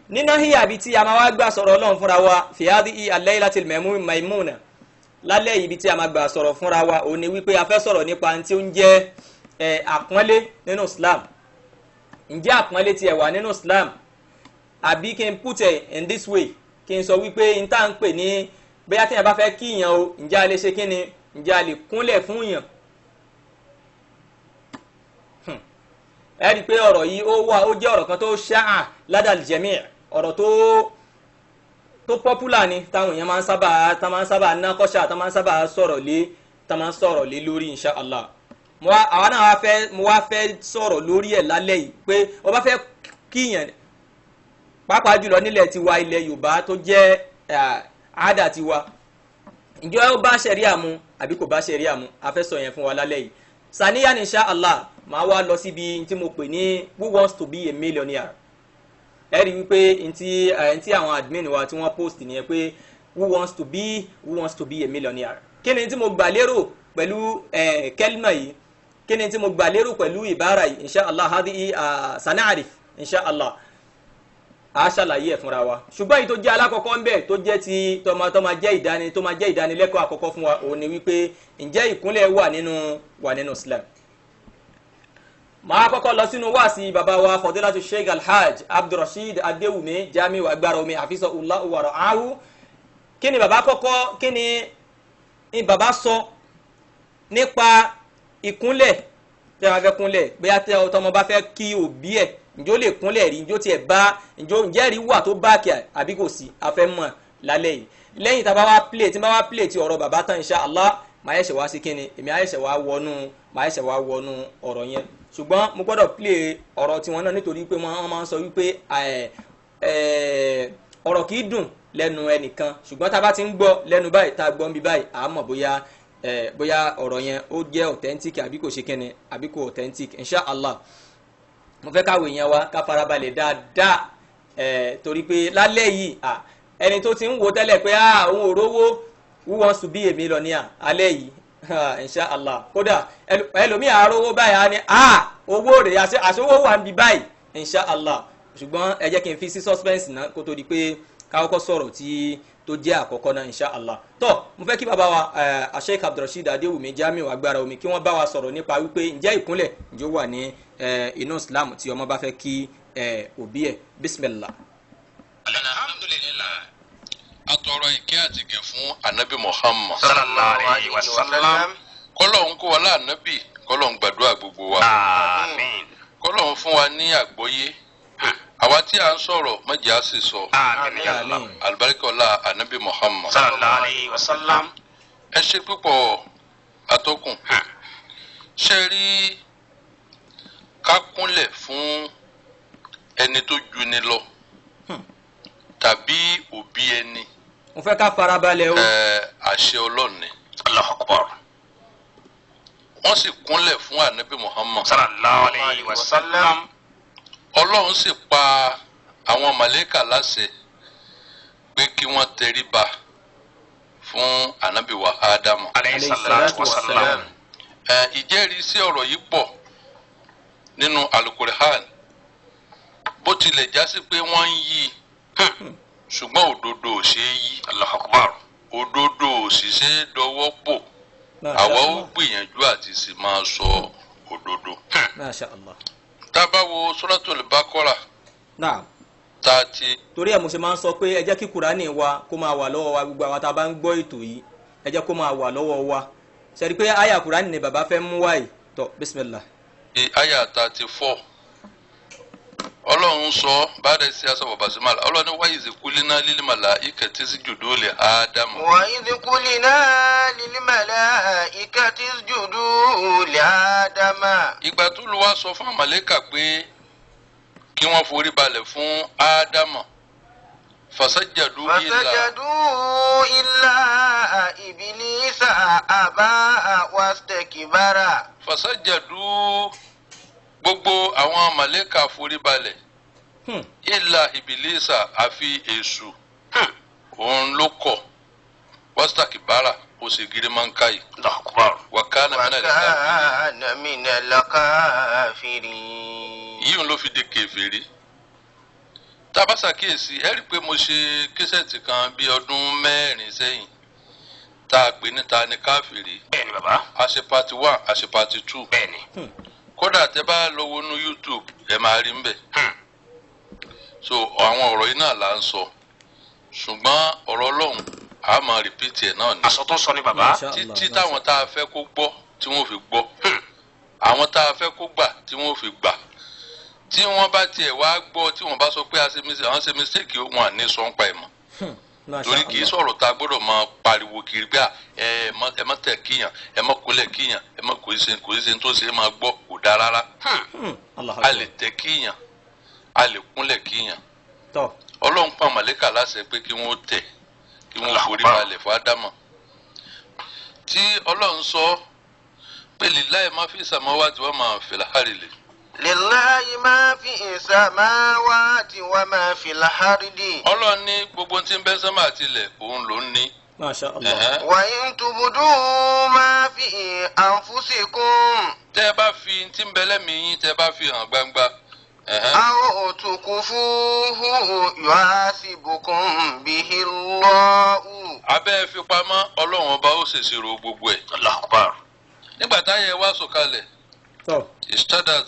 nínú híyà bí tí a máa wá gbà sọ̀rọ̀ Ọlọ́run fúnra wa fi hadhihi al-laylatil maymuna lálẹ́ yìí bí tí a máa gbà sọ̀rọ̀ fúnra wa ó ní wípé a fẹ́ sọ̀rọ̀ nípa tí ó ń jẹ́ àpọ́nlé nínú Islam. Ǹjẹ́ àpọ́nlé tí ẹ wà nínú Islam àbí kí n put it in this way kí n sọ wípé n tá ń pè ní bóyá tí yẹn bá fẹ́ kí yàn o ǹjẹ́ a lè ṣe kí ni ǹjẹ́ a lè kúnlẹ̀ fún yàn. Ẹ rí i pé ọ̀rọ̀ yìí ó jẹ́ ọ̀rọ̀ kan tó ṣáà ládàl jami' ọ̀rọ̀ tó popular ni táwọn èèyàn máa ń sábà ná kọ́ṣà tá máa ń sábà sọ̀rọ̀ lé lórí insha Allah. Mo wá fẹ́ sọ̀rọ̀ lórí ẹ̀ lálẹ́ yìí pé ó bá fẹ́ kíyàn pàápàá jùlọ nílẹ̀ tiwa ilẹ̀ Yorùbá tó jẹ́ àádà tiwa ǹjẹ́ ó bá ṣẹ̀ríà mu àbí kò bá ṣẹ̀ríà mu a fẹ́ sọ yẹn fún wa lálẹ́ yìí. Sàníyàn insha Allah máa wá lọ síbi tí mo pè ní who wants to be a millionaire. Ẹ rí wípé ntí àwọn admin wa tí wọ́n post nìyẹn pé who wants to be a millionaire. Kí ni tí mo gbà lérò pẹ̀lú kẹ́límà yìí kí ni tí mo gbà lérò pẹ̀lú ìbára yìí insha Allah hadi sana'arif insha Allah a ṣàlàyé ẹ̀ fúnra wa. Ṣùgbọ́n èyí tó jẹ́ alákọ̀ọ́kọ́ ń bẹ̀ tó jẹ́ ti tó máa jẹ́ ìdánilẹ́kọ̀ọ́ àkọ́kọ́ fún wa òun ni wípé ǹjẹ́ ìkúnlẹ̀ wà nínú Islam. Màá kọ́kọ́ lọ sínú wáàsí bàbá wa Fadilatu Sheikh Alhaj Abdulrasheed Adéwùmí Jamiu agbára omi hafizahullahu wa ra'ahu. Kí ni bàbá sọ nípa ìkúnlẹ̀ tí a fẹ́ kúnlẹ̀ bóyá tí ọmọ bá fẹ́ kí òbí ẹ̀ ǹjẹ́ ó lè kúnlẹ̀ rí ǹjẹ́ rí wà tó bá kí àbí kò sí afẹ́ mọ̀ lálẹ́ yìí. Lẹ́yìn tí bá wá play ti ọ̀rọ̀ bàbá tán insha Allah máa yẹ̀ṣẹ̀ wá sí kíni èmi á yẹ̀ṣẹ̀ wá wọnú ọ̀rọ̀ yẹn. Ṣùgbọ́n mo gbọ́dọ̀ play ọ̀rọ̀ tiwọn náà nítorí pé wọ́n máa ń sọ wípé ọ̀rọ̀ kì í dùn lẹ́nu ẹnìkan ṣùgbọ́n tá a bá ti ń gbọ́ lẹ́nu báyìí tá a gbọ́ ń bí báyìí à á mọ̀ bóyá ọ̀rọ̀ yẹn ó jẹ́ authentic àbí kò ṣe kíni àbí kò authentic insha Allah. Mo fẹ́ káwé yẹn wá ká farabalẹ̀ dáadáa torí pé lálẹ́ yìí ẹni tó ti ń wo tẹ́lẹ̀ pé òun ò rówó who wants to be a millionaire alẹ́ yìí insha Allah kódà ẹlòmíì àárówó báyìí á ní owó rẹ̀ àṣọwó wà ń bí báyìí insha Allah. Ṣùgbọ́n ẹ jẹ́ kí n fi sí suspense náà kó tó di pé káwọ́kọ́ sọ̀rọ̀ tó jẹ́ àkọ́kọ́ náà insha Allah. Tó mo fẹ́ kí bàbá wa Sheikh Abdulrasheed Adéwùmí Jamiu agbára omi kí wọ́n bá wa sọ̀rọ̀ nípa wípé ǹjẹ́ ìkúnlẹ̀ ǹjẹ́ ó wà ní inú Islam tí ọmọ bá fẹ́ kí òbí ẹ̀ bismillah. Alhamdulillah. Atọrọ ìkẹ́ àti ìgẹ̀ fún Ànábì Muhammad sallallahu alaihi wasallam. Kọ́lọ́hun kó wọlé Ànábì kọ́lọ́hun gbàdúrà gbogbo wa. Àmín. Kọ́lọ́hun fún wa ní àgbọ́yé. Àwa tí a ń sọ̀rọ̀ mọ̀jẹ̀ á sì sọ. Àmín ya Allah. Àlùbáríkà ọlá Ànábì Muhammad sallallahu alaihi wasallam. Ẹ ṣe púpọ̀ atọ́kùn. Ṣé rí ká kúnlẹ̀ fún ẹni tó ju ni lọ tàbí òbí ẹni. Mo fẹ́ ká farabalẹ̀ o. Àṣẹ Ọlọ́run ni. Allahu akbar. Wọ́n sì kúnlẹ̀ fún Ànábì Muhammad sallallahu alaihi wasallam. Ọlọ́run sì pa àwọn màlẹ́kà láṣẹ pé kí wọ́n tẹríba fún Ànábì wa Ádámù alayhi salatu wassalam. Ìjẹ́rìí sí ọ̀rọ̀ yìí pọ̀ nínú Al-Qur'an bó tilẹ̀ já sí pé wọ́n ń yí ṣùgbọ́n òdodo ò ṣe é yí. Allahu akbar. Òdodo ò sì ṣe é dọwọ́ pò àwa ó gbìyànjú àti sì máa sọ òdodo. Masha Allah. Tá bá wo Suratul Baqara. Naam. Torí ẹ̀ mo ṣe máa ń sọ pé ẹ jẹ́ kí Kùránì wa kó máa wà lọ́wọ́ wa gbogbo àwọn tá a bá ń gbọ́ ètò yìí ẹ jẹ́ kó máa wà lọ́wọ́ wa. Ṣé rí pé àyà Kùránì ni bàbá fẹ́ mú wáyé tó bismillah. Àyà 34 Ọlọ́run sọ báyìí sí aṣọ bàbá sí màlá Ọlọ́run ní wa idh qulna lil malaikati isjudu li Ádámù. Wa idh qulna lil malaikati isjudu li Ádámà. Ìgbà tó Olúwa sọ fún màlẹ́kà pé kí wọ́n forí balẹ̀ fún Ádámù fasajjadu illa iblisa aba wastakbara. Fasajjadu gbogbo àwọn màlẹ́kà forí balẹ̀ illa ibilisa àfi èṣù òun ló kọ̀ wastakbara ó sì gírí máa ń káyì. wa kana minal kafirin. Yíyún ló fi di kèfèrí tá a bá ṣàkíyèsí ẹ rí i pé mo ṣe késẹ̀tì kan bí ọdún 4 sẹ́yìn tá a pè ní ta ni káfìrí. bẹ́ẹ̀ni bàbá. a ṣe part 1 a ṣe part 2. bẹ́ẹ̀ni. kódà tẹ bá lọ wọnú YouTube ẹ máa rí mbẹ. so àwọn ọ̀rọ̀ yìí náà là ń sọ ṣùgbọ́n ọ̀rọ̀ Ọlọ́run a máa rìpíìtì ẹ̀ náà ni. aṣọ tó ń sọ ni bàbá. títí táwọn tá a fẹ́ kó gbọ́ tí wọ́n fi gbọ́ àwọn tá a fẹ́ kó gbà tí wọ́n fi gbà tí wọ́n bá tiẹ̀ wá gbọ́ tí wọ́n bá sọ pé àwọn ṣe mistake wọn à ní sọ ń pa ẹ̀ mọ́ torí kì í sọ̀rọ̀ tá a gbọ́dọ̀ máa pariwo kiri pé ẹ má tẹ̀ kíyàn ẹ má kólẹ̀ kíyàn ẹ má kò í ṣe tó ṣe máa gbọ́ kò dáa rárá a lè tẹ̀ kíyàn a lè kúnlẹ̀ kíyàn Ọlọ́run pa màlẹ́kà láṣẹ pé kí wọ́n tẹ̀ kí wọ́n forí balẹ̀ fún Ádámọ̀ tí Ọlọ́run sọ pé lillahi ma fi samawati wa ma fil ardi. lillahi ma fi samawati wa ma fil ardi. Ọlọ́run ní gbogbo tí ń bẹ sánmà àti ilẹ̀ òun ló ń ní. Masha Allah. wa in tubudu ma fi anfusikum. tẹ́ ẹ bá fi tí ń bẹ lẹ́mìí yín tẹ́ ẹ bá fi hàn gbangba. aw tukufuhu yuhasibukum bihi Allahu. abẹ́ fipamọ́ Ọlọ́run ọba ó ṣèṣirò gbogbo ẹ̀. Allahu Akbar. nígbà táyẹ̀ wá sọ̀kalẹ̀ istada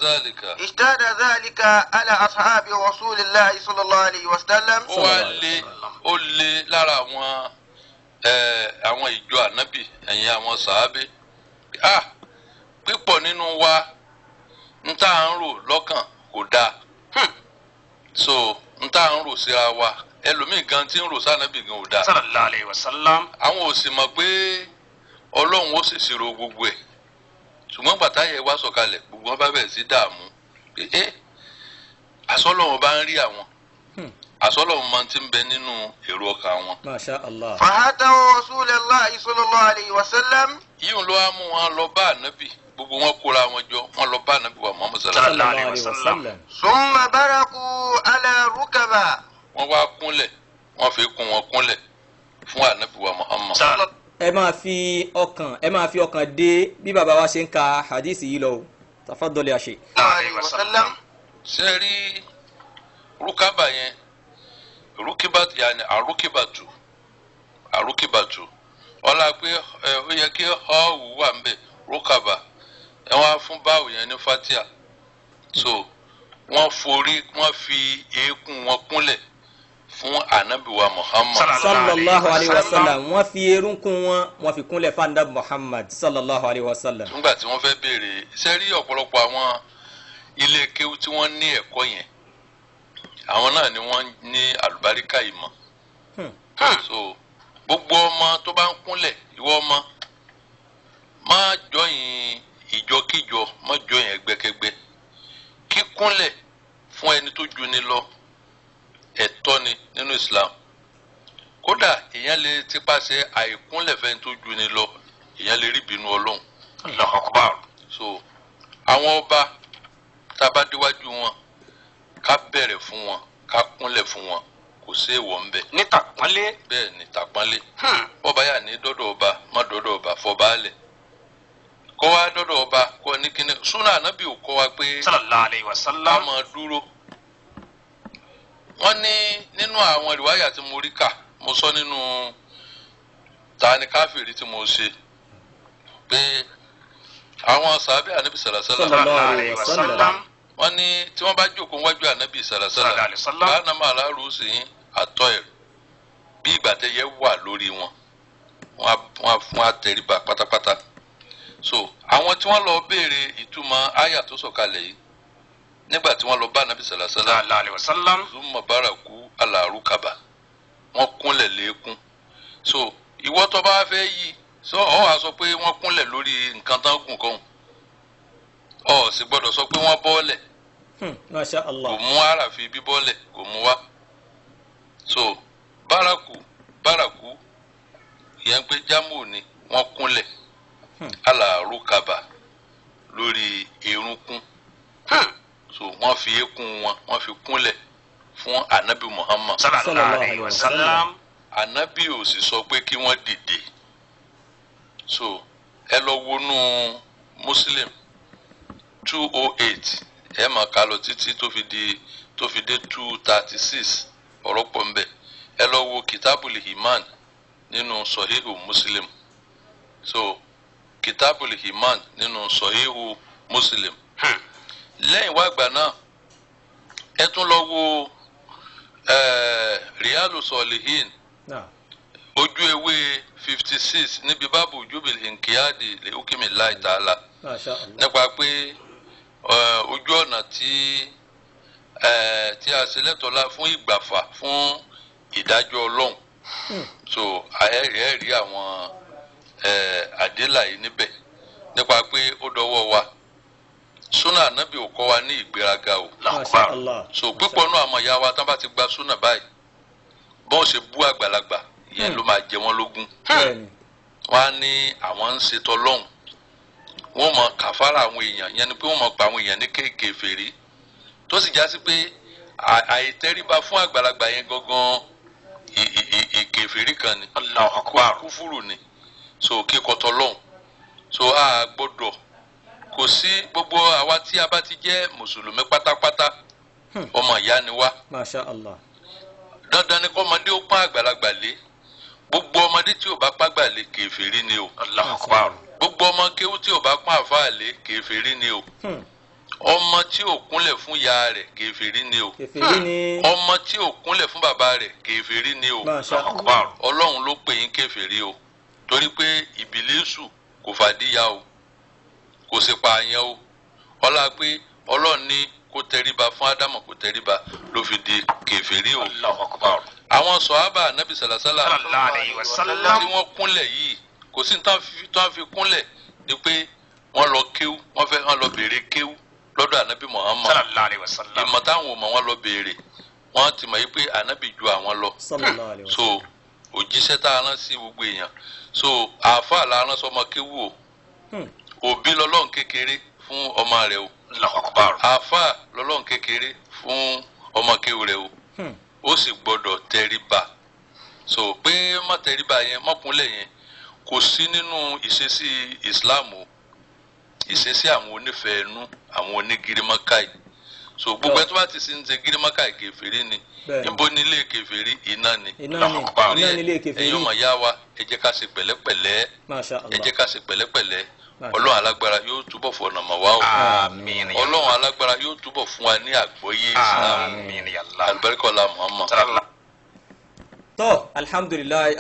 zalika ala ashabi rasulillahi sallallahu alayhi wa sallam. ó lé lára àwọn ìjọ ànábì ẹ̀yìn àwọn sàábé pípọ̀ nínú wa ń tá à ń rò lọ́kàn kò dáa so ń tá à ń rò síra wa ẹlòmíì gan tí ń rò sànábì gan ò dáa. sallallahu alayhi wa sallam. àwọn ò sì mọ̀ pé Ọlọ́run ó ṣèṣirò gbogbo ẹ̀ ṣùgbọ́n bàtà yẹ wá sọ̀kalẹ̀ gbogbo wọn bá bẹ̀rẹ̀ sí dààmú pé àsọlọ́wọ́n bá ń rí àwọn àsọlọ́wọ́n máa ti ń bẹ nínú èrò ọkàn wọn. Masha Allah. fahatahu Rasulullahi sallallahu alayhi wa sallam. yíyún ló wá mú wọn lọ bá ànábì gbogbo wọn kóra wọn jọ wọn lọ bá ànábì wa Muhammad sallallahu alayhi wa sallam. summa baraku ala rukaba. wọ́n wá kúnlẹ̀ wọ́n fi kún wọn kúnlẹ̀ fún ànábì wa Muhammad. ẹ máa fi ọkàn dé bí bàbá wa ṣe ń ka hadith yìí lọ o tafaddal ya sheikh. ṣe rí rúkàbà yẹn rúkìbàtù yàní àrúkìbàtù ọlá pé ó yẹ kí ọ̀hún wà ń bẹ̀ rúkàbà ẹ wá fún báwò yẹn ní fatia so wọ́n fi eékún wọn kúnlẹ̀ fún anabiwa Muhammad sallallahu alayhi wa sallam wọ́n fi erunkun wọ́n fi kúnlẹ̀ fún anabi Muhammad sallallahu alayhi wa sallam. nígbà tí wọ́n fẹ́ béèrè ṣe rí ọ̀pọ̀lọpọ̀ àwọn ilé kéwú tí wọ́n ní ẹ̀kọ́ yẹn àwọn náà ni wọ́n ní àlùbáríkà ìmọ̀ so gbogbo ọmọ tó bá ń kúnlẹ̀ ìwọ ọmọ má jọyìn ìjọkíjọ má jọyìn ẹgbẹ́kẹ́gbẹ́ kíkúnlẹ̀ fún ẹni tó ju ni lọ ẹ̀tọ́ ni nínú Islam kódà èèyàn lè tipasẹ̀ àìkúnlẹ̀ fẹ́ni tó ju ni lọ èèyàn lè rí ìbínú Ọlọ́run. Allahu Akbar. so àwọn ọba tá a bá déwájú wọn ká bẹ̀rẹ̀ fún wọn ká kúnlẹ̀ fún wọn kò sí èèwọ̀ ń bẹ̀. ní tàpọ́nlé. bẹ́ẹ̀ ni tàpọ́nlé. bọ́ba yà ní dọ́dọ̀ ọba má dọ́dọ̀ ọba fọbaálẹ̀ kọ́ wa dọ́dọ̀ ọba kọ́ ní kíní súnà ànábì ò kọ́ wa pé sallallahu alayhi wa sallam. ká máa dúró. wọ́n ní nínú àwọn ìwáyà tí mo rí kà mo sọ nínú Tani Káfìrí tí mo ṣe pé àwọn sàábẹ́ ànábì sallallahu alayhi wa sallam wọ́n ní tí wọ́n bá jókòó wájú ànábì sallallahu báná máa láàrú sí àtọ́ ẹ̀ bí ìgbà tẹ́yẹ wà lórí wọn wọ́n á tẹríba pátápátá so àwọn tí wọ́n lọ béèrè ìtumọ̀ àyà tó sọ̀kalẹ̀ yìí nígbà tí wọ́n lọ bá ànábì sallallahu alayhi wa sallam zumma baraku ala rukaba wọ́n kúnlẹ̀ lékún so ìwọ tó bá fẹ́ yí so ọ wá sọ pé wọ́n kúnlẹ̀ lórí nǹkan tán gùn kọ́hún ọ sì gbọ́dọ̀ sọ pé wọ́n bọ́ọ̀lẹ̀ Masha Allah kò mú àràfi bíbọ́ọ̀lẹ̀ kò mú wá so baraku ìyẹn pé jámù ni wọ́n kúnlẹ̀ ala rukaba lórí erunkún so wọ́n fi eékún wọn wọ́n fi kúnlẹ̀ fún anabi Muhammad sallallahu alayhi wa sallam. anabi ò sì sọ pé kí wọ́n dìde so ẹ lọ wọnú Muslim 208 ẹ máa kà lọ títí tó tó fi dé 236 ọ̀rọ̀ pọ̀ ńbẹ̀. Ẹ lọ wo kitabul iman nínú Sahihu Muslim. So kitabul iman nínú Sahihu Muslim. Lẹ́yìn wá gbà náà ẹ tún lọ wo Riyadu Solihin ojú ewé 56 níbi báàbù jubil inkiyadi li hukmi Allah ta'ala nípa pé ojú ọ̀nà tí a ṣe lẹ́tọ̀ọ́lá fún ìgbàfà fún ìdájọ́ Ọlọ́run. So ẹ rí àwọn àdélà yìí níbẹ̀ nípa pé ó dọwọ́ wa súnà ànábì ò kọ́ wa ní ìgbéraga o. So pípọ̀ náà àmọ́ ìyá wa tán bá ti gba súnà báyìí bọ́n ṣe bú àgbàlagbà ìyẹn ló máa jẹ wọ́n lógún. Wọ́n á ní àwọn ń ṣe tọlọ́hun wọ́n mọ kàfàrà àwọn èèyàn yẹn ni pé wọ́n mọ pa àwọn èèyàn ní kèfèrí tó sì já sí pé àìtẹríba fún àgbàlagbà yẹn gangan ìkèfèrí kan ni kúfúrù ni. So kíkọ tọlọ́hun so a gbọ́dọ̀ kò sí gbogbo àwa tí a bá ti jẹ́ mùsùlùmí pátápátá ọmọ ìyá ni wá. Masha Allah. Dandan ni kọ́ ọmọdé ó pọ́n àgbàlagbà lé gbogbo ọmọdé tí ò bá pàgbà lé kèfèrí ni o. Gbogbo ọmọ kéwú tí ò bá pọ́n àfáà lé kèfèrí ni o. Ọmọ tí ò kúnlẹ̀ fún ya rẹ̀ kèfèrí ni o. Ọmọ tí ò kúnlẹ̀ fún bàbá rẹ̀ kèfèrí ni o. Ọlọ́run ló pè yín kèfèrí o torí pé ìbílísù kò fàdíyà o kò sì pààyàn o. Ọlá pé Ọlọ́run ní kó tẹríba fún Ádámù kó tẹríba ló fi di kèfèrí o. Àwọn sọ̀hábà Ànábì sallallahu alaihi wasallam tí wọ́n kúnlẹ̀ yìí kò sí tán fi kúnlẹ̀ ni pé wọ́n lọ kéwú wọ́n fẹ́ hàn lọ béèrè kéwú lọ́dọ̀ Ànábì Muhammad sallallahu alaihi wasallam. Ìmọ̀ táwọn ọmọ wọn lọ béèrè wọ́n ti mọ̀ yìí pé Ànábì ju àwọn lọ. So òjíṣẹ́ tá a rán sí gbogbo èèyàn so àáfàá la rán sọmọ kéwú o òbí lọ́lọ́run kékeré fún ọmọ rẹ̀ o àáfàá lọ́lọ́run kékeré fún ọmọ kéwú rẹ̀ o ó sì gbọ́dọ̀ tẹríba. So pé má tẹríba yẹn mọ́kúnlẹ̀ yẹn kò sí nínú ìṣesí Islam o ìṣesí àwọn onífẹ̀ẹ́ ẹnu àwọn onígirimákàì. So gbogbo ẹ tó bá ti sin ṣe girimákàì kèfèrí ni níbo ní ilé kèfèrí iná ni ẹ̀yin ọmọ ìyá wa ẹ jẹ́ ká ṣe pẹ̀lẹ́pẹ̀lẹ́ ẹ jẹ́ ká ṣe pẹ̀lẹ́pẹ̀lẹ́ Ọlọ́run alágbára yóò túbọ̀ fọ̀nà mọ̀ wá o Ọlọ́run alágbára yóò túbọ̀ fún wa ní àgbọ́yé alibarikọ́lá Muhammad. Tó alhamdulilayi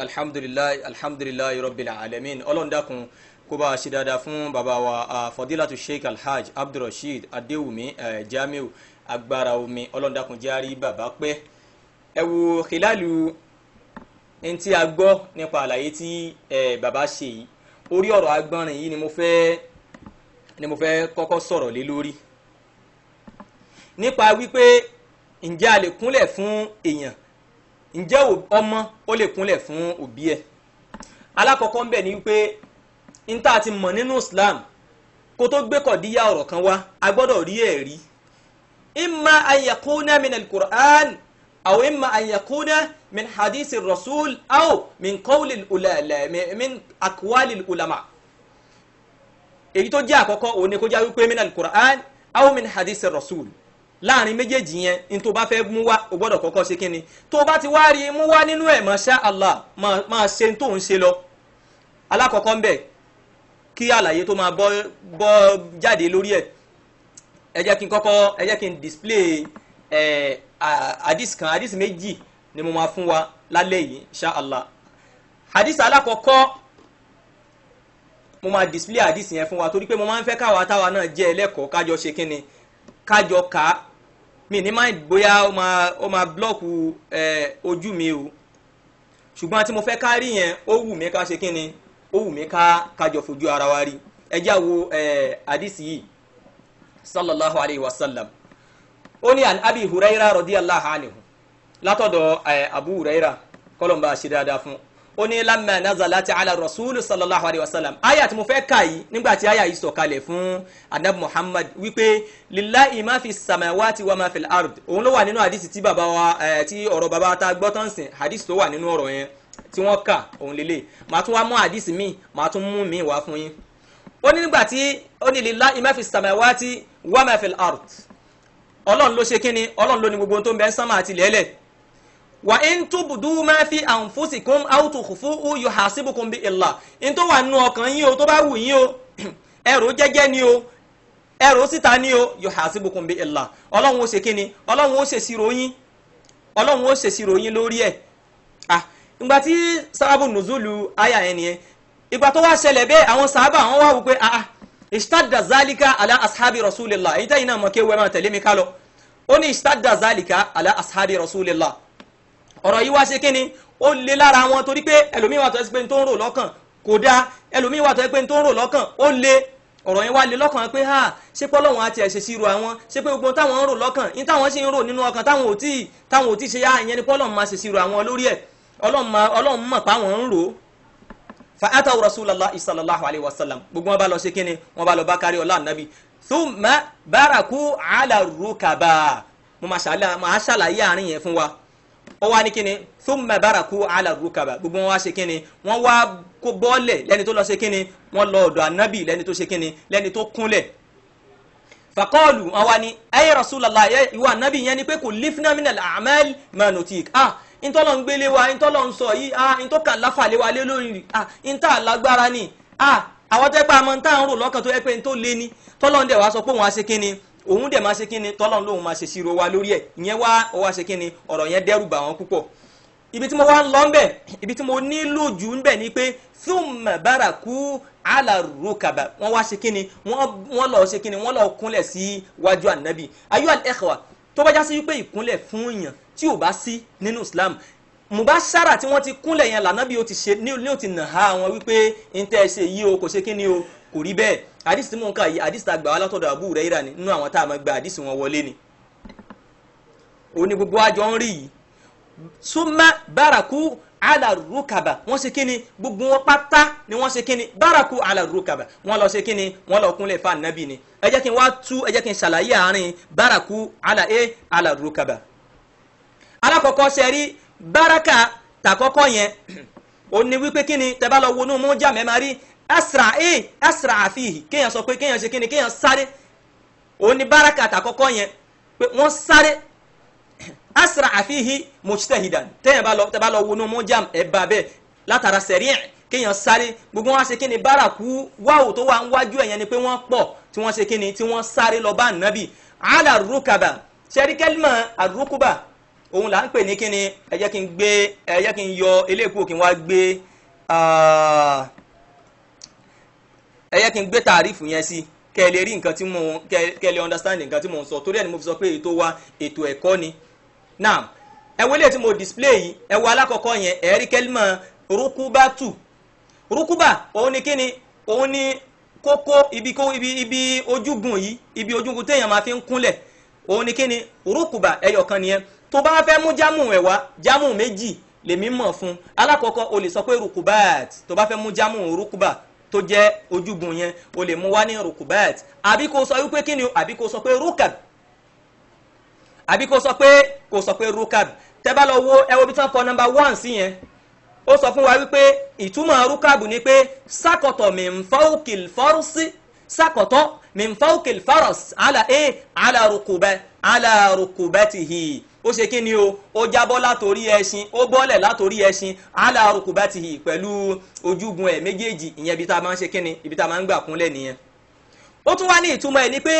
rabbil alamin. Ọlọ́run dákun kó bá a ṣe dáadáa fún bàbá wa fadilatu sheikh alhaj abdulrasheed adéwùmí jamiu agbára omi. Ọlọ́run dákun járí bàbá pẹ́. Ẹ wo khilalu ẹni tí a gbọ́ nípa àlàyé tí bàbá ṣe yìí orí ọ̀rọ̀ agbọ́nrin yìí ni mo fẹ́ kọ́kọ́ sọ̀rọ̀ lé lórí nípa wípé ǹjẹ́ a lè kúnlẹ̀ fún èèyàn ǹjẹ́ ọmọ ó lè kúnlẹ̀ fún òbí ẹ̀. Alákọ̀ọ́kọ́ ń bẹ̀ ni wípé níta ti mọ̀ nínú Islam kó tó gbé kọ̀díyà ọ̀rọ̀ kan wá a gbọ́dọ̀ rí ẹ̀rí imma an yakuna min al-Qur'an aw imma an yakuna min hadith ar-rasul aw min qawli al-ulama min aqwali al-ulama. Èyí tó jẹ́ àkọ́kọ́ òun ni kó jẹ́ wípé min al-Qur'an aw min hadith ar-rasul. Láàrin méjèèjì yẹn ní tó bá fẹ́ mú wá o gbọ́dọ̀ kọ́kọ́ ṣe kíni tó bá ti wá rí mú wá nínú ẹ̀ masha Allah máa ṣe tó ń ṣe lọ. Alákọ̀ọ́kọ́ ń bẹ̀ kí àlàyé tó máa bọ́ jáde lórí ẹ̀ ẹ jẹ́ kí n display hadith méjì ni mo máa fún wa lálẹ́ yìí insha Allah. Hadith alákọ̀ọ́kọ́ mo máa display hadith yẹn fún wa torí pé mo máa ń fẹ́ káwa táwa náà jẹ́ ẹlẹ́kọ̀ọ́ kájọ ṣe kíni kájọ ká mi ní máa bóyá ó máa blọ́ọ̀kù ojú mi o ṣùgbọ́n tí mo fẹ́ ká rí yẹn ó wù mí ká ṣe kíni ó wù mí kájọ fojú ara wa rí. Ẹ já wo hadisi yìí sallallahu alayhi wa sallam. Ó ní an Abi Huraira radiyallahu anhu látọ̀dọ̀ Abu Huraira kọ́lọ̀mbà ṣe dáadáa fún. Ó ní lamma nazalati ala rasul sallallahu alayhi wa sallam. Aya tí mo fẹ́ kà yìí nígbàtí aya yìí sọ̀kalẹ̀ fún Annabi Muhammad wípé lillahi ma fi samawati wa ma fil ard. Òun ló wà nínú hadisi tí bàbá wa tí ọ̀rọ̀ bàbá ta gbọ́ tán sìn hadisi tó wà nínú ọ̀rọ̀ yẹn tí wọ́n kà òun lélẹ̀. Màá tún wá mú hadisi mi màá tún mú mi wá fún yín. Ó ní nígbàtí ó ní lillahi ma fi samawati wa ma fil ard. ọlọ́run ló ṣe kíni ọlọ́run ló ní gbogbo tó ń bẹ sánmà àti lẹ́lẹ̀ wa in tubdu ma fi anfusikum aw tukhfuhu yuhasibukum bi Allah in tó wà nínú ọkàn yín o tó bá wù yín o ẹ̀rọ jẹ́jẹ́ ni o ẹ̀rọ síta ni o yuhasibukum bi Allah ọlọ́run ó ṣe kíni ọlọ́run ó ṣèṣirò yín ọlọ́run ó ṣèṣirò yín lórí ẹ̀ ìgbà tí sábàbù nùzúlù àyà yẹn nìyẹn ìgbà tó wá ṣẹlẹ̀ bẹ́ẹ̀ àwọn sàábà wọn wá wò pé ishtadda zalika ala ashabi rasulillah èyí tẹ́yìn náà mọ̀ kéwẹ́ máa tẹ̀lé mi ká lọ ó ní ishtadda zalika ala ashabi rasulillah ọ̀rọ̀ yìí wá ṣe kíni ó lé lára wọn torí pé ẹlòmíì wà tó ẹ́ pé tó ń rò lọ́kàn kò dáa ẹlòmíì wà tó ẹ́ pé tó ń rò lọ́kàn ó lé ọ̀rọ̀ yẹn wá lé lọ́kàn pé ṣé pé Ọlọ́run àti ẹ̀ṣẹ̀ sí ro àwọn ṣé pé gbogbo táwọn ń rò lọ́kàn ní táwọn sì ń rò nínú ọkàn táwọn ò tí ṣe ìyẹn ni pé Ọlọ́run máa ṣe sí ro àwọn lórí ẹ̀ Ọlọ́run mọ̀ pé àwọn ń rò fa ataw rasulallah sallallahu alayhi wa sallam gbogbo wọn bá lọ ṣe kíni wọn bá lọ bá kárí ọlá nàbí thumma baraku ala rukaba mo máa ṣàlàyé àárín yẹn fún wa ó wá ní kíni thumma baraku ala rukaba gbogbo wọn wá ṣe kíni wọn wá kó bọ́ọ̀lẹ̀ lẹ́ni tó lọ ṣe kíni wọn lọ ọ̀dọ̀ ànábì lẹ́ni tó ṣe kíni lẹ́ni tó kúnlẹ̀ faqalu wọn wá ní ay rasulallah ìwọ ànábì yẹn ni pé kullifna min al-a'mal ma nutik ìtọ́lọ̀ ń gbélé wa ìtọ́lọ̀ ń sọ yìí ìtọ́kà láfàlẹ́ wa lé lórí ìta lágbára ni àwọn tẹ́ pé àmọ́ ìta ń rò lọ́kàn tó yẹ pé ìtọ́ lé ní tọ́lọ̀ ń dẹ̀ wá sọ pé òun á ṣe kíni òun dẹ̀ máa ṣe kíni tọ́lọ̀ ń lóun máa ṣe ṣírò wa lórí ẹ̀ ìyẹn wá ó wá ṣe kíni ọ̀rọ̀ yẹn dẹ́rù bà wọ́n púpọ̀ ibi tí mo wá ń lọ ńbẹ̀ ibi tí mo nílò jù ńbẹ̀ ni pé thumma baraku ala rukaba wọ́n wá ṣe kíni wọ́n lọ ṣe kíni wọ́n lọ kúnlẹ̀ sí wájú ànábì ayyuhal ikhwa tó bá já sí wípé ìkúnlẹ̀ fún èèyàn tí ò bá sí nínú Islam mubashara tí wọ́n ti kúnlẹ̀ yẹn lànàbí ó ti ṣe ní ó ti nà ha wọn wípé n tẹ́ ẹ ṣe yìí o kò ṣe kí ni o kò rí bẹ́ẹ̀ àdìsí tí mò ń kà yìí àdìsí tá a gbà wá látọ̀dọ̀ Abu Hurairah ni nínú àwọn tá a máa gba àdìsí wọn wọlé ni ó ní gbogbo àjọ ń rí yìí summa baraku ala rukaba wọ́n ṣe kí ni gbogbo wọn pátá ni wọ́n ṣe kí ni baraku ala rukaba wọ́n lọ ṣe kí ni wọ́n lọ kúnlẹ̀ fún ànábì ni ẹ jẹ́ kí n wá tú ẹ jẹ́ kí n ṣàlàyé àárín baraku ala rukaba alákọ̀ọ́kọ́ ṣe rí báraka tàkọ́kọ́ yẹn ó ní wípé kíni tẹ́ bá lọ wọnú mú jà mẹ́ma rí asra àfihì kéèyàn sọ pé kéèyàn ṣe kíni kéèyàn sáré ó ní báraka tàkọ́kọ́ yẹn pé wọ́n sáré asra àfihì mujtahidan tẹ́ bá lọ wọnú mú jà ẹ̀bà bẹ́ẹ̀ látara sẹ̀ríẹ̀ kéèyàn sáré gbogbo wọn ṣe kíni bárakú wáwò tó wà ń wájú ẹ̀yẹn ni pé wọ́n pọ̀ tí wọ́n ṣe kíni tí wọ́n sáré lọ bá nàbì ala rukaba ṣẹ́rí kẹ́límà àrùkúbà òun là ń pè ní kíni ẹ jẹ́ kí n yọ eléèkú kí n wá gbé ẹ jẹ́ kí n gbé tààrífù yẹn sí kẹ́ ẹ lè rí nǹkan tí kẹ́ ẹ lè understand nǹkan tí mo ń sọ torí ẹ̀ ni mo fi sọ pé ètò wa ètò ẹ̀kọ́ ni now ẹ wo eléyìí tí mo display yìí ẹ wo alákọ̀ọ́kọ́ yẹn ẹ rí kẹ́límà rúkúbátù rúkúbà òun ni kíni òun ni kókó ibi ojúgun yìí ibi ojúgun téèyàn máa fi ń kúnlẹ̀ òun ni kíni rúkúbà ẹyọkan nìyẹn tó bá fẹ́ mú jámù ẹ̀ wá jámù méjì lèmi mọ̀ fún alákọ̀ọ́kọ́ o lè sọ pé rukubat tó bá fẹ́ mú jámù rukuba tó jẹ́ ojúgun yẹn o lè mú wá ní rukubat àbí kò sọ wípé kíni àbí kò sọ pé rukab àbí kò sọ pé rukab tẹ́ bá lọ wo ẹ wo bí tán kọ number 1 sí yẹn ó sọ fún wa wípé ìtumọ̀ rukab ni pé sakọ̀tọ̀ min fawqil farsi sakọ̀tọ̀ min fawqil faras ala rukubatihi ó ṣe kí ni o ó jábọ́ látorí ẹṣin ó bọ́lẹ̀ látorí ẹṣin ala rukubatihi pẹ̀lú ojúgun ẹ̀ méjèèjì ìyẹn ibi tá a máa ń ṣe kí ni ibi tá a máa ń gbà kúnlẹ̀ nìyẹn. ó tún wá ní ìtumọ̀ ẹ̀ ni pé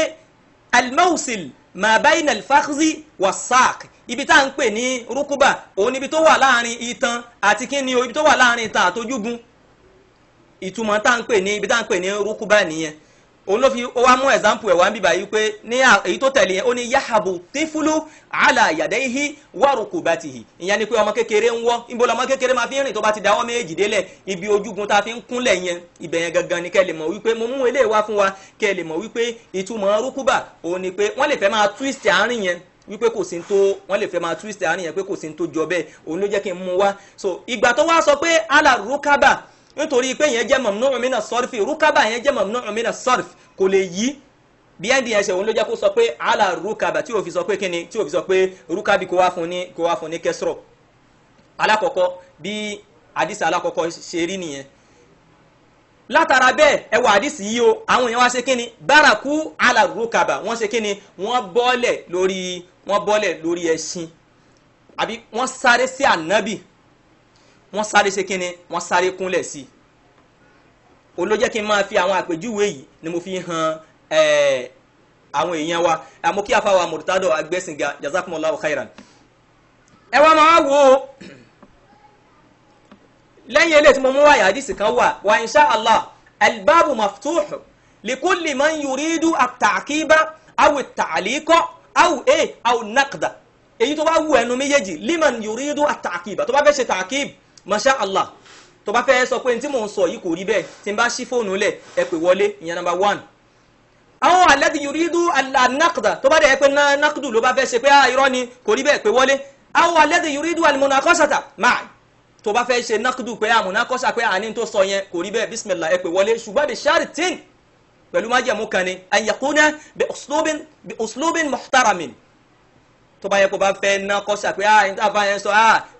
al-mawsil ma bayna al-fakhzi was-saq ibi tá à ń pè ní rukuba òun níbi tó wà láàrin itan àti kí ni o ibi tó wà láàrin itan àtojúgun ìtumọ̀ tá à ń pè ní ibi tá à ń pè ní rukuba nìyẹn òun ló fi ó wá mú example ẹ̀ wá ń bíbá yìí pé ní èyí tó tẹ̀lé yẹn ó ní yahabu tifulu ala yadayhi wa rukubatihi ìyẹn ni pé ọmọ kékeré ń wọ́ ibo lọmọ kékeré máa fi ń rìn tó bá ti dáwọ́ méjì délẹ̀ ibi ojúgun tá a fi ń kúnlẹ̀ yẹn ibẹ̀ yẹn gangan ni kẹ́ lè mọ̀ wípé mo mú eléyìí wá fún wa kẹ́ lè mọ̀ wípé ìtumọ̀ rukuba òun ni pé wọ́n lè fẹ́ máa twist àárín yẹn wípé kò sí tó wọ́n lè fẹ́ máa twist àárín yẹn pé kò sí tó jọ bẹ́ẹ̀ òun ló jẹ́ kí n mú wá so ìgbà tó wá sọ pé ala rukaba nítorí pé yẹn jẹ́ mamnu'un mina sarfi rukaba yẹn jẹ́ mamnu'un mina sarfi kò lè yí bí ẹ̀ndì yẹn ṣe òun ló jẹ́ kó sọ pé ala rukaba tí o fi sọ pé kíni tí o fi sọ pé rukabi kó wá fún ní kẹsìrọ̀ alákọ̀ọ́kọ́ bí àdìsí alákọ̀ọ́kọ́ ṣe rí nìyẹn látara bẹ́ẹ̀ ẹ wà àdìsí yìí o àwọn èèyàn wá ṣe kíni bárakú ala rukaba wọ́n ṣe kíni wọ́n bọ́lẹ̀ lórí ẹṣin àbí wọ́n sáré sí ànábì wọ́n sáré ṣe kíni wọ́n sáré kúnlẹ̀ sí olójẹ́ kí n máa fi àwọn àpèjúwe yìí ni mo fi hàn àwọn èèyàn wa àmọ́ kí afáwa Murtado agbẹ́sìnga jazakumullahu khairan ẹ wá máa wo lẹ́yìn eléyìí tí mo mú wáyà àdìsí kan wà insha Allah albabu maftuh likulli man yuridu at-ta'kiba aw at-ta'liqa aw naqda èyí tó bá wù ẹnu méjèèjì liman yuridu at-ta'kiba tó bá fẹ́ ṣe ta'kib masha Allah tó bá fẹ́ sọ pé tí mò ń sọ yìí kò rí bẹ́ẹ̀ tí n bá ṣí fóònù lẹ̀ ẹ pè wọlé ìyẹn number 1 àwọn alladhi yuridu an-naqda tó bá dẹ̀ pé naqdu ló bá fẹ́ ṣe pé irọ́ ni kò rí bẹ́ẹ̀ pè wọlé àwọn alladhi yuridu al-munaqashata máa tó bá fẹ́ ṣe naqdu pé munaqasha pé àní tó sọ yẹn kò rí bẹ́ẹ̀ bismillah ẹ pè wọlé ṣùgbọ́n bí shartin pẹ̀lú májẹ̀mú kan ni an yakuna bi uslubin muhtaramin tó bá yẹ kó bá fẹ́ naqasha pé níta bá yẹn sọ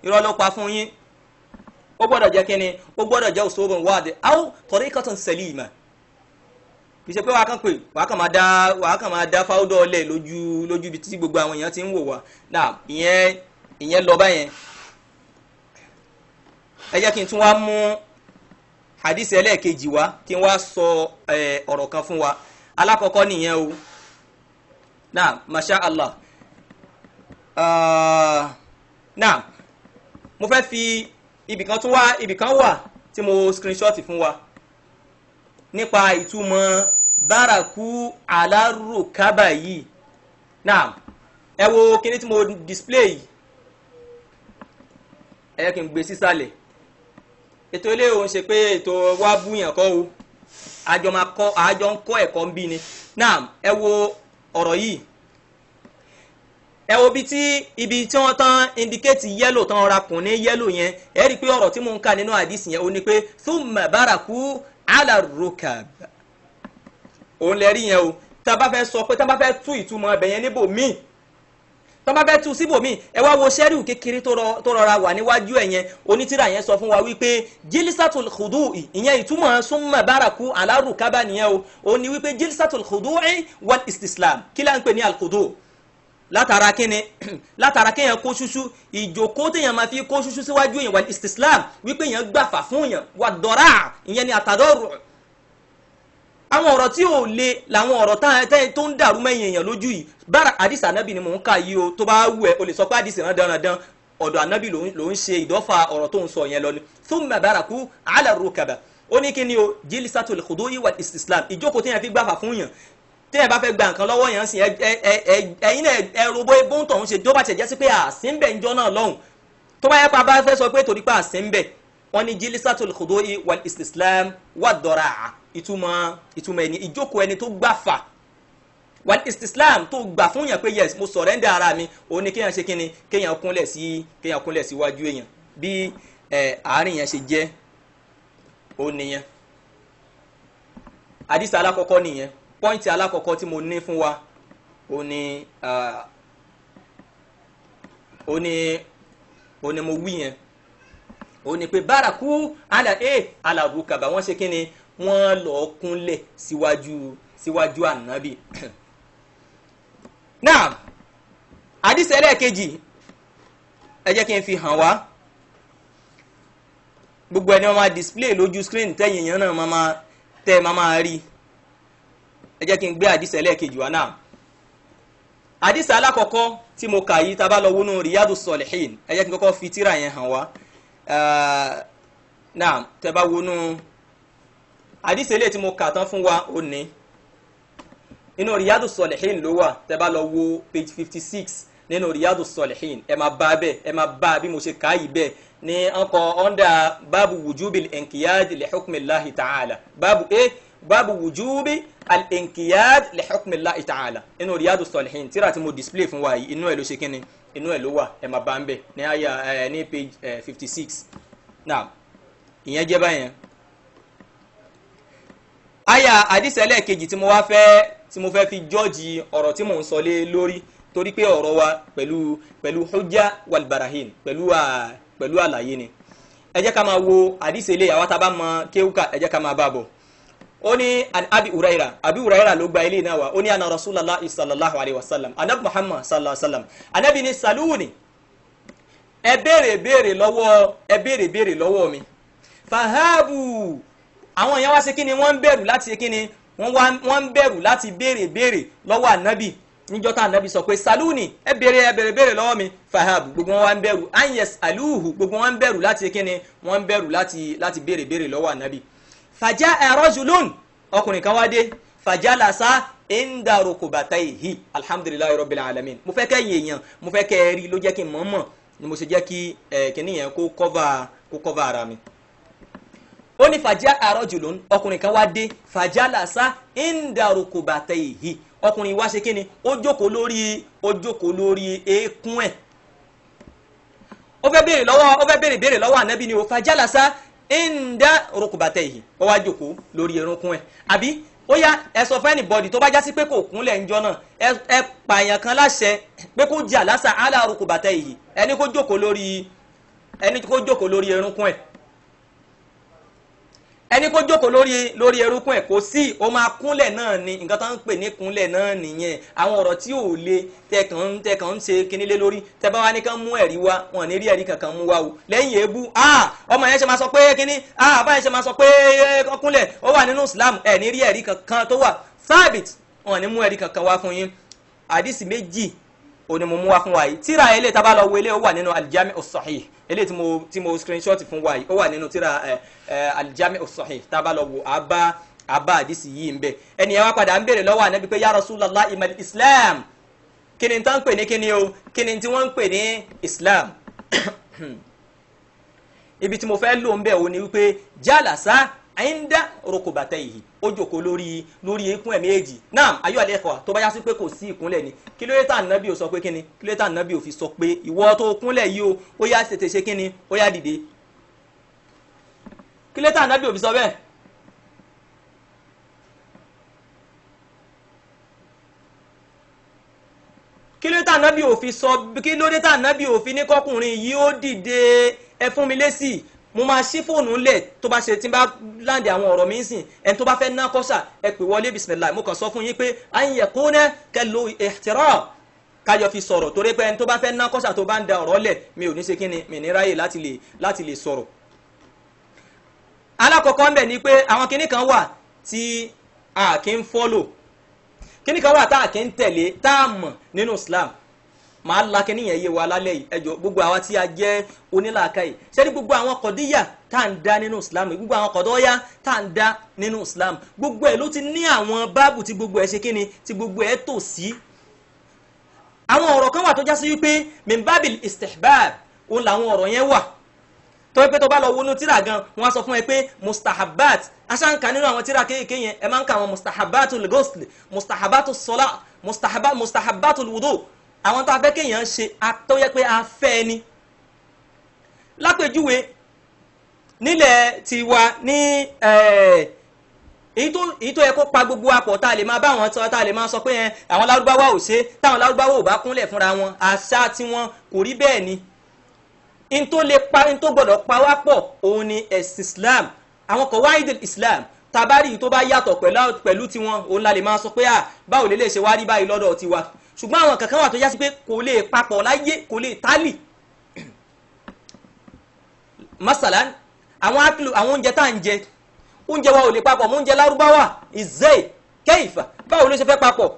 irọ́ ló pa fún yín ó gbọ́dọ̀ jẹ́ kíni ó gbọ́dọ̀ jẹ́ uslubun wadi aw tariqatan salima kì í ṣe pé wàá kàn máa dá fáwọ́dọ̀ ọ̀lẹ̀ lójú ibi tí gbogbo àwọn èèyàn ti ń wò wá náà ìyẹn lọ báyẹn ẹ jẹ́ kí n tún wá mú hadith ẹlẹ́ẹ̀kejì wá kí n wá sọ ọ̀rọ̀ kan fún wa alákọ̀ọ́kọ́ nìyẹn o náà masha Allah náà mo fẹ́ fi ibìkan wà tí mo screenshot fún wa nípa ìtumọ̀ bárakú ala rukaba yìí náà ẹ wo kíní tí mo display yìí ẹ jẹ́ kí n gbé sísàlẹ̀ ètò ilé òun ṣe pé ètò wá búyàn kọ́ o àjọ ń kọ́ ẹ̀kọ́ ń bí ni náà ẹ wo ọ̀rọ̀ yìí ẹ wo ibi tí wọ́n tán indicate yellow tán ọ̀rá kùn ní yellow yẹn ẹ rí i pé ọ̀rọ̀ tí mò ń kà nínú àdìsí yẹn ó ní pé thumma baraku ala rukab òun lè rí yẹn o tá a bá fẹ́ sọ pé tá a bá fẹ́ tú ìtumọ̀ ẹbẹ̀ yẹn níbò míì tó bá fẹ́ tú síbò míì ẹ wá wo sẹ́ríù kékeré tó rọra wà níwájú ẹ̀ yẹn onítìrà yẹn sọ fún wa wípé jilisatul khudu'i ìyẹn ìtumọ̀ summa baraku ala rukaba nìyẹn o ó ní wípé jilisatul khudu'i wal istislam kí la ń pè ní al-khudu' látara kíni látara kéèyàn kó ṣúṣú ìjókòó téèyàn máa fi kó ṣúṣú síwájú yẹn wal istislam wípé yẹn gbàfà fún yẹn wà dọ̀rà ìyẹn ni àtàdọ́rù àwọn ọ̀rọ̀ tí ò le làwọn ọ̀rọ̀ tó ń dàrú mẹ́yìn èèyàn lójú yìí bára àdìsí ànábì ni mò ń kà yìí o tó bá wù ẹ́ o lè sọ pé àdìsí rán dandan ọ̀dọ̀ ànábì ló ń ṣe ìdọ́fà ọ̀rọ̀ tó ń sọ yẹn lọ ni thumma baraku ala rukaba ó ní kí ni o jilisatul khudu'i wal istislam ìjókòó téèyàn fi gbàfà fún yẹn téèyàn bá fẹ́ gba nǹkan lọ́wọ́ yẹn sí ẹ̀yin náà ẹ̀rọ bóun tọ̀hún ṣe tó bá tẹ̀ jẹ́ sí pé àsínbẹ̀ ń jọ náà lọ́hùn tó bá yẹ pa bá fẹ́ sọ pé torí pé àsínbẹ̀ wọ́n ní jilisatul khudu'i wal istislam wad dara'a ìtumọ̀ ẹni ìjókòó ẹni tó gbàfà wal istislam tó gbà fún yàn pé yes mo surrender ara mi òun ni kéèyàn ṣe kíni kéèyàn kúnlẹ̀ síwájú èèyàn bí àárín yẹn ṣe jẹ́ òun nìyẹn àdìsí alákọ̀ọ́kọ́ nìyẹn pọ́ìntì alákọ̀ọ́kọ́ tí mo ní fún wa òun ni mo wí yẹn òun ni pé bárakú ala rukaba wọ́n ṣe kíni wọ́n lọ kúnlẹ̀ síwájú ànábì náà àdìsí ẹlẹ́ẹ̀kejì ẹ jẹ́ kí n fi hàn wá gbogbo ẹni wọ́n máa display lójú screen tẹ́yìn yẹn náà máa rí ẹ jẹ́ kí n gbé àdìsí ẹlẹ́ẹ̀kejì wá náà àdìsí alákọ̀ọ́kọ́ tí mo kà yìí tá bá lọ wọnú Riyadus Salihin ẹ jẹ́ kí n kọ́kọ́ fi tírà yẹn hàn wá náà tẹ́ bá wọnú àdìsí eléyìí tí mo kà tán fún wa ó ní inú Riyadus Salihin ló wà tẹ́ bá lọ wo page 56 nínú Riyadus Salihin ẹ máa bá bí mo ṣe kà yìí bẹ́ẹ̀ ní ọkọ̀ under báàbù wujubil inqiyad li hukmillahi ta'ala báàbù wujubi al-inqiyad li hukmillahi ta'ala inú Riyadus Salihin tíra tí mo display fún wa yìí inú ẹ̀ ló ṣe kíni inú ẹ̀ ló wà ẹ máa bá ń bẹ̀ ní àyà ní page 56 náà ìyẹn jẹ́ báyẹn àyà àdìsí ẹlẹ́ẹ̀kejì tí mo fẹ́ fi jọ́ọ̀jì ọ̀rọ̀ tí mò ń sọ lé lórí torí pé ọ̀rọ̀ wa pẹ̀lú hujja wal barahin pẹ̀lú àlàyé ni ẹ jẹ́ ká máa wo àdìsí eléyìí àwa tá bá mọ kéwùkà ẹ jẹ́ ká máa bá bọ̀ ó ní Abi Huraira ló gba ilé náà wá ó ní ana Rasulullah sallallahu alayhi wa sallam anabi Muhammad sallallahu alayhi wa sallam anabi ní saluni ẹ béèrè lọ́wọ́ mi fahabu àwọn èèyàn wá ṣe kíni wọ́n ń bẹ̀rù láti ṣe kíni wọ́n ń bẹ̀rù láti béèrè lọ́wọ́ anabi níjọ́ tá anabi sọ pé saluni ẹ béèrè lọ́wọ́ mi fahabu gbogbo wọn wá ń bẹ̀rù anyes aluhu gbogbo wọn ń bẹ̀rù láti ṣe kíni wọ́n ń bẹ̀rù láti béèrè lọ́wọ́ anabi faja rajulun ọkùnrin kan wá dé fajalasa inda rukubatayhi alhamdulillahi rabbil alamin mo fẹ́ kẹ́ èèyàn mo fẹ́ kẹ́ rí ló jẹ́ kí n mọ̀ ni mo ṣe jẹ́ kí kíní yẹn kó cover ara mi ó ní faja rajulun ọkùnrin kan wá dé fajalasa inda rukubatayhi ọkùnrin wá ṣe kíni ó jókòó lórí eékún ẹ̀ ó fẹ́ béèrè lọ́wọ́ Ànábì ni ó fajalasa inda rukubatayhi ó wá jókòó lórí erunkun ẹ̀ àbí ó yá ẹ sọ fún anybody tó bá já sí pé kò kúnlẹ̀ ńjọ́ náà ẹ pààyàn kan láṣẹ pé kó jà lásà ala rukubatayhi ẹni kó jókòó lórí erunkun ẹ̀ ẹni kó jókòó lórí erunkun ẹ̀ kò sí ó máa kúnlẹ̀ náà ni nǹkan tó ń pè ní kúnlẹ̀ náà nìyẹn àwọn ọ̀rọ̀ tí ò le tẹkàn ń ṣe kíní lé lórí tẹ bá wá ní kán mú ẹ̀rí wá wọn ní rí ẹ̀rí kankan mú wá o lẹ́yìn èébú ọmọ yẹn ṣe máa sọ pé kíní báyìí ṣe máa sọ pé kúnlẹ̀ ó wà nínú Islam ẹ̀ ní rí ẹ̀rí kankan tó wà sábìt wọn ní mú ẹ̀rí kankan wá fún yín àdìsí méjì òní mo mú wá fún wa yìí tíra ilé tá a bá lọ wo ilé ó wà nínú Al-Jami' As-Sahih ilé tí mo screenshot fún wa yìí ó wà nínú tíra Al-Jami' As-Sahih tá a bá lọ wo àbá àdìsí yìí ń bẹ ẹni yẹn wá padà ń béèrè lọ́wọ́ Ànábì pé ya Rasulullah imal Islam kí ni tán ń pè ní kíni o kí ni tí wọ́n ń pè ní Islam ibi tí mo fẹ́ lò ń bẹ̀ òní wípé jalasa inda rukubatayhi ó jókòó lórí eékún ẹ̀ méjì náà ayọ́ àlẹ́ ẹ̀kọ́ tó bá yá sí pé kò sí ìkúnlẹ̀ ni kí ló dé tá Ànábì ò sọ pé kíni kí ló dé tá Ànábì ò fi sọ pé ìwọ tó kúnlẹ̀ yìí o ó yá tètè ṣe kíni ó yá dìde kí ló dé tá Ànábì ò fi sọ bẹ́ẹ̀ kí ló dé tá Ànábì ò fi sọ kí ló dé tá Ànábì ò fi ní kọkùnrin yìí ó dìde ẹ fún mi lésì mo máa ṣí fóònù lẹ̀ tó bá ṣe tí n bá láǹdì àwọn ọ̀rọ̀ mi ń sìn ẹni tó bá fẹ́ ná kọ́ṣà ẹ pè wọlé bisimilayi mo kàn sọ fún yín pé an yakuna kẹlò ihtiram káyọ̀ fi sọ̀rọ̀ torí pé ẹni tó bá fẹ́ ná kọ́ṣà tó bá ń da ọ̀rọ̀ lẹ̀ mi ò ní ṣe kíni mi ní ráyè láti lè sọ̀rọ̀. alákọ̀ọ́kọ́ ń bẹ̀ ni pé àwọn kinní kan wà tí a kì ń fọ́lò kinní kan wà tá a kì ń tẹ̀lé tá a mọ̀ nínú Islam màá la kíní yẹn yé wa lálẹ́ yìí ẹjọ́ gbogbo àwa tí a jẹ́ onílàákàyè ṣé ní gbogbo àwọn kọ̀díyà tá à ń dá nínú Islam gbogbo àwọn kọ̀dọ́yà tá à ń dá nínú Islam gbogbo ẹ̀ ló ti ní àwọn báàbù tí gbogbo ẹ̀ ṣe kíni tí gbogbo ẹ̀ tò sí. àwọn ọ̀rọ̀ kan wà tó já sí wípé min babil istihbab òun làwọn ọ̀rọ̀ yẹn wà tó yẹ pé tó bá lọ wọnú tíra gan wọn á sọ fún ẹ pé mustahabat aṣáǹkà nínú àwọn tíra kéèké yẹn ẹ máa ń ka àwọn mustahabatul ghusl mustahabatus salat mustahabatul wudu àwọn tó a fẹ́ kéèyàn ṣe àtọ́yẹ pé a fẹ́ ni lápèjúwe nílẹ̀ tiwa ní èyí tó yẹ kó pa gbogbo apọ̀ tá a lè máa bá wọn tá a lè máa sọ pé àwọn lárúbáwá ò ṣe táwọn lárúbáwá ò bá kúnlẹ̀ fúnra wọn àṣà tiwọn kò rí bẹ́ẹ̀ ni in tó gbọ́dọ̀ pa wá pọ̀ òun ni ẹ̀sìn Islam àwọn qawaidul Islam tabari tó bá yàtọ̀ pẹ̀lú tiwọn òun la lè máa sọ pé báwo lè ṣe wá rí báyìí lọ́dọ̀ tiwa ṣùgbọ́n àwọn kankan wà tó yá sí pé kò lè papọ̀ láyé kò lè tálì masalan àwọn oúnjẹ tá à ń jẹ oúnjẹ wa ò lè papọ̀ mọ́ oúnjẹ lárúbáwá ìzẹ́ kẹ́ìfà báwo ló ṣe fẹ́ papọ̀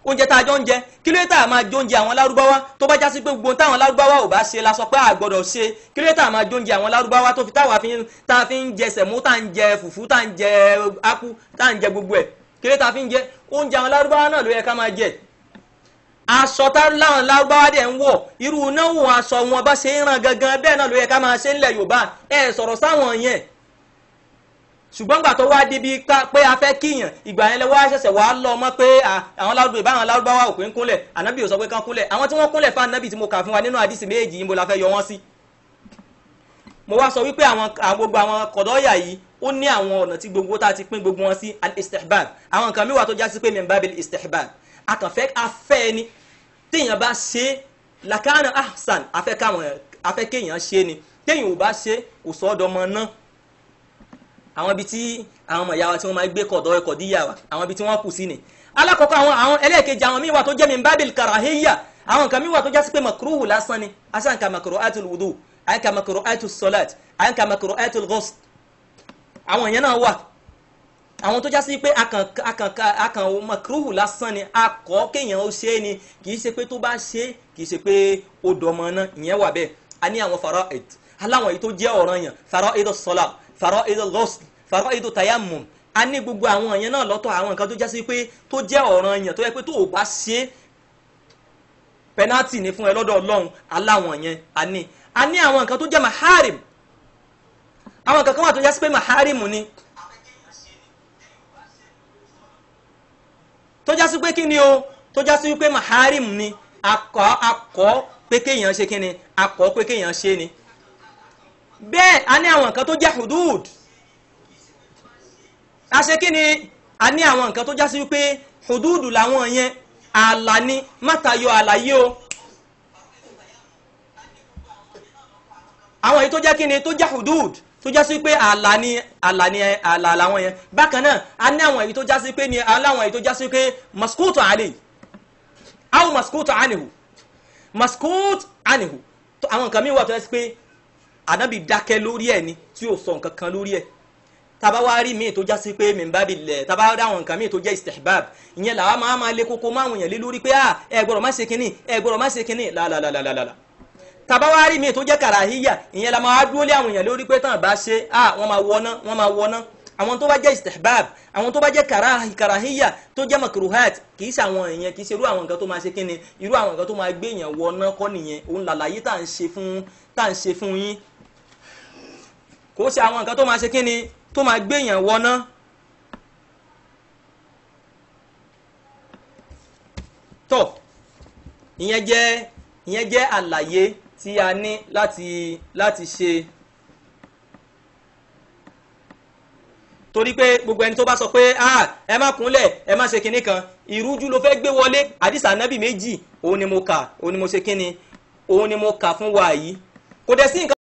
oúnjẹ tá a jọ ń jẹ kí ló dé tá a máa jọ oúnjẹ àwọn lárúbáwá tó bá já sí pé gbogbo táwọn lárúbáwá ò bá ṣe la sọ pé a gbọ́dọ̀ ṣe kí ló dé tá a máa jọ oúnjẹ àwọn lárúbáwá tó fi tá a fi ń jẹ sẹ̀mó tá a ń jẹ fùfú tá a ń jẹ ápú tá a ń jẹ gbogbo ẹ̀ kí ló dé tá a fi ń jẹ oúnjẹ àwọn lárúbáwá náà ló yẹ ká máa jẹ aṣọ táwọn lárúbáwá dẹ̀ ń wọ̀ irú náwó aṣọ wọn bá ṣe ń ràn gangan bẹ́ẹ̀ náà ló yẹ ká máa ṣe ńlẹ̀ Yorùbá sọ̀rọ̀ sáwọn yẹn ṣùgbọ́n gbà tó wá débi pé a fẹ́ kíyàn ìgbà yẹn lẹ́wọ́ ṣẹ̀ṣẹ̀ wá lọ mọ́ pé àwọn lárúbáwá ò pé ń kúnlẹ̀ ànábì ò sọ pé kán kúnlẹ̀ àwọn tí wọ́n kúnlẹ̀ fún ànábì tí mo kà fún wa nínú àdìsí méjì yìí mo la fẹ́ yọ wọ́n sí. mo wá sọ wípé gbogbo àwọn kọ̀dọ́yà yìí ó ní àwọn ọ̀nà tí gbogbo tá a ti pín gbogbo wọn sí al-istihbab àwọn nǹkan mi wà tó já sí pé min babil istihbab akànfẹ́ afẹ́ ni téèyàn bá ṣe làkàna ahsan afẹ́ kéèyàn ṣe ni téèyàn ò bá ṣe kò sọ ọ́dọ̀ ọmọ náà àwọn ibi tí àwọn ọmọ ìyá wa tí wọ́n máa gbé kọ̀díyà wa àwọn ibi tí wọ́n kù sí ni. alákọ̀ọ́kọ́ àwọn ẹlẹ́ẹ̀kejì àwọn míì wà tó jẹ́ min babil karahiyya àwọn nǹkan míì wà tó jásí pé makruhu lásán ni asanka makruhatul wudu àyíká makruhatus salat àyíká makruhatul ghusl àwọn ìyẹn náà wà àwọn tó jásí pé akàn makruhu lásán ni akọ kéèyàn ó ṣe é ni kì í ṣe pé tó bá ṣe kì í ṣe pé ó dọmọ náà ìyẹn wà bẹ́ẹ̀ a ní àwọn fara'id aláwọn èyí tó jẹ́ ọ̀ranyàn fara'idus salat fara'idul ghusl fara'idut tayammum a ní gbogbo àwọn ìyẹn náà lọ́tọ̀ àwọn nǹkan tó jásí pé tó jẹ́ ọ̀ranyàn tó yẹ pé tó o bá ṣe penalty ni fún ẹ lọ́dọ̀ Ọlọ́run aláwọn yẹn a ní àwọn nǹkan tó jẹ́ maharim àwọn nǹkan kan wà tó jásí pé maharim ni tó jásí pé kí ni o tó jásí pé maharim ni akọ pé kéèyàn ṣe kí ni akọ pé kéèyàn ṣe ni bẹ́ẹ̀ a ní àwọn nǹkan tó jẹ́ hudud a ṣe kí ni a ní àwọn nǹkan tó jásí pé hudud làwọn yẹn ààlà ni mátayọ àlàyé o àwọn èyí tó jẹ́ kí ni tó jẹ́ hudud tó jásí pé ààlà làwọn yẹn bákan náà a ní àwọn èyí tó jásí pé ni aláwọn èyí tó jásí pé maskutu alayhi aw maskutu anhu àwọn nǹkan míì wà tó jásí pé ànábì dákẹ́ lórí ẹ̀ ni tí ó sọ nǹkan kan lórí ẹ̀ tàbá wá rí míì tó jásí pé mìmbábìlẹ̀ tàbá rí àwọn nǹkan míì tó jẹ́ istihbab ìyẹn làwa máa lé kókó máwọn èèyàn lé lórí pé ẹ gbọ́dọ̀ má ṣe kínní ẹ gbọ́dọ̀ má ṣe kínní lálálálálá tàbá wá rí míì tó jẹ́ karahiyya ìyẹn la máa dúró lé àwọn èèyàn lórí pé tán bá ṣe wọ́n máa wọná àwọn tó bá jẹ́ istihbab àwọn tó bá jẹ́ karahiyya tó jẹ́ makruhat kì í ṣe àwọn èèyàn kì í ṣe irú àwọn nǹkan tó máa ṣe kínní irú àwọn nǹkan tó máa gbé èèyàn wọná kọ́ nìyẹn òun làlàyé tá à ń ṣe fún yín kò ṣe àwọn nǹkan tó máa ṣe kínní tó máa gbé èèyàn wọná tọ́ ìyẹn jẹ́ àlàyé tí a ní láti ṣe torí pé gbogbo ẹni tó bá sọ pé ẹ má kúnlẹ̀ ẹ má ṣe kinní kan ìrújú ló fẹ́ gbé wọlé àdìsá ànábì méjì òun ni mo kà fún wa yìí kò dẹ̀ sí nǹkan.